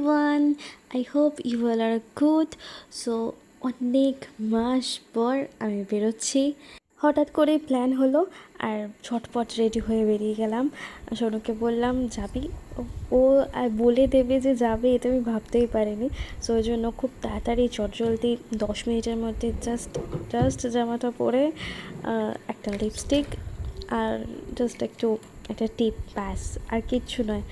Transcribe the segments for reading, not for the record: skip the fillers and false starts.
everyone, I hope you all are good. So অনেক মাস পর আমি বেরোচ্ছি। হঠাৎ করে প্ল্যান হলো আর ঝটপট রেডি হয়ে বেরিয়ে গেলাম। সোনুকে বললাম যাবি, ও আর বলে দেবে যে যাবে এটা আমি ভাবতেই পারিনি। সো ওই জন্য খুব তাড়াতাড়ি চটজলদি 10 মিনিটের মধ্যে জাস্ট জামাটা পরে একটা লিপস্টিক আর জাস্ট একটা টিপ, ব্যাস আর কিচ্ছু নয়।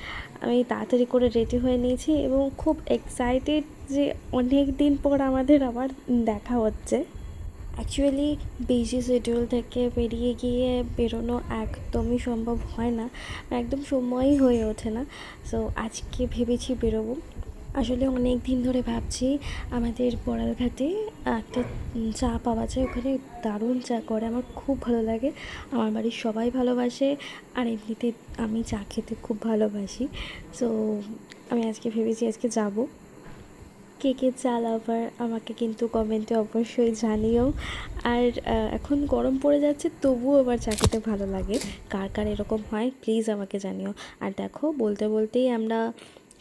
আমি তাড়াতাড়ি করে রেডি হয়ে নিয়েছি এবং খুব এক্সাইটেড যে অনেক দিন পর আমাদের আবার দেখা হচ্ছে। অ্যাকচুয়ালি বিজি শিডিউল থেকে বেরিয়ে গিয়ে বেরোনো একদমই সম্ভব হয় না, একদম সময়ই হয়ে ওঠে না। সো আজকে ভেবেছি বেরোবো। আসলে অনেক দিন ধরে ভাবছি আমাদের বড়ালঘাটে একটা চা পাওয়া যায়, ওখানে দারুণ চা করে, আমার খুব ভালো লাগে, আমার বাড়ির সবাই ভালোবাসে আর এমনিতে আমি চা খেতে খুব ভালোবাসি। সো আমি আজকে ভেবেছি আজকে যাবো। কে কে চা লাভার আমাকে কিন্তু কমেন্টে অবশ্যই জানিও। আর এখন গরম পড়ে যাচ্ছে তবুও আমার চা খেতে ভালো লাগে, কার কার এরকম হয় প্লিজ আমাকে জানিও। আর দেখো বলতে বলতেই আমরা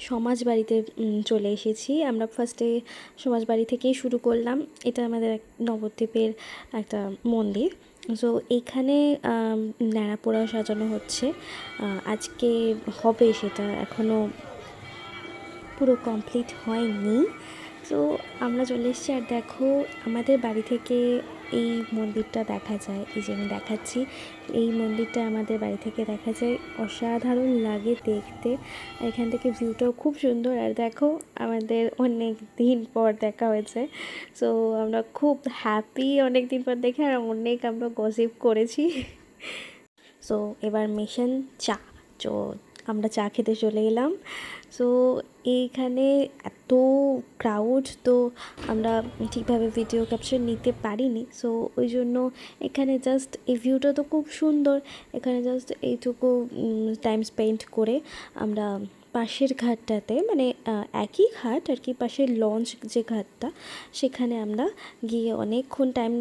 সমাজ বাড়িতে চলে এসেছি। আমরা ফার্স্টে সমাজ বাড়ি থেকেই শুরু করলাম। এটা আমাদের নবদ্বীপের একটা মন্দির। সো এইখানে ন্যাড়া পোড়া সাজানো হচ্ছে, আজকে হবে, সেটা এখনও পুরো কমপ্লিট হয়নি। সো আমরা চলে এসেছি। আর দেখো আমাদের বাড়ি থেকে এই মন্দিরটা দেখা যায়, এই যে আমি দেখাচ্ছি, এই মন্দিরটা আমাদের বাড়ি থেকে দেখা যায়, অসাধারণ লাগে দেখতে। এখান থেকে ভিউটাও খুব সুন্দর। আর দেখো আমাদের অনেক দিন পর দেখা হয়েছে, সো আমরা খুব হ্যাপি অনেক দিন পর দেখে, আর অনেক আমরা গসিপ করেছি। সো এবার মিশন চা, তো আমরা চা খেতে চলে এলাম। সো এইখানে এত ক্রাউড, তো আমরা ঠিকভাবে ভিডিও ক্যাপচার নিতে পারিনি। সো ওই জন্য এখানে জাস্ট এই ভিউটা তো খুব সুন্দর, এখানে জাস্ট এইটুকু টাইম স্পেন্ড করে আমরা পাশের ঘাটটাতে, মানে একই ঘাট আর কি, পাশের লঞ্চ যে ঘাটটা, সেখানে আমরা গিয়ে অনেকক্ষণ টাইম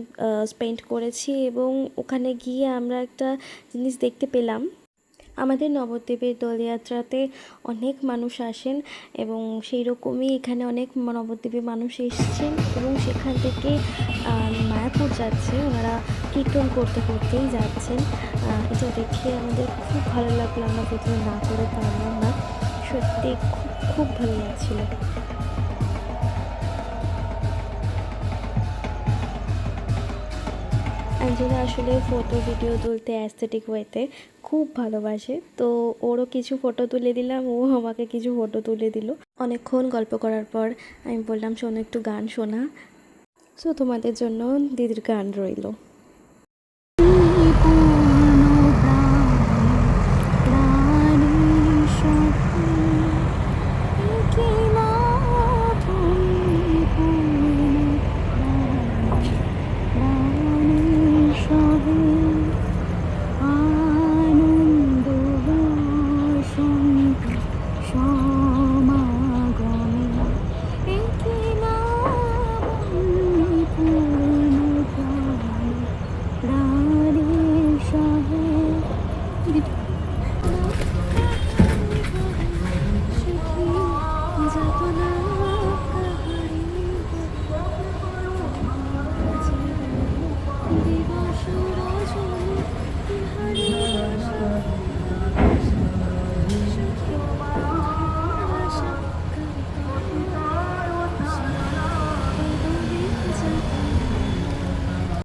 স্পেন্ড করেছি। এবং ওখানে গিয়ে আমরা একটা জিনিস দেখতে পেলাম, আমাদের নবদ্বীপের দোলযাত্রাতে অনেক মানুষ আসেন এবং সেই রকমই এখানে অনেক নবদ্বীপের মানুষ এসেছেন এবং সেখান থেকে মায়াপুর যাচ্ছে, ওনারা কীর্তন করতে করতেই যাচ্ছেন। এটা দেখে আমাদের খুব ভালো লাগলো, আমরা ভিডিও না করে পারলাম না, সত্যি খুব খুব ভালো লাগছিল। অ্যাঞ্জেলা আসলে ফটো ভিডিও তুলতে অ্যাস্থেটিক ওয়েতে খুব ভালোবাসে, তো ওরও কিছু ফটো তুলে দিলাম, ও আমাকে কিছু ফটো তুলে দিল। অনেকক্ষণ গল্প করার পর আমি বললাম শোনো একটু গান শোনা। সো তোমাদের জন্য দিদির গান রইল।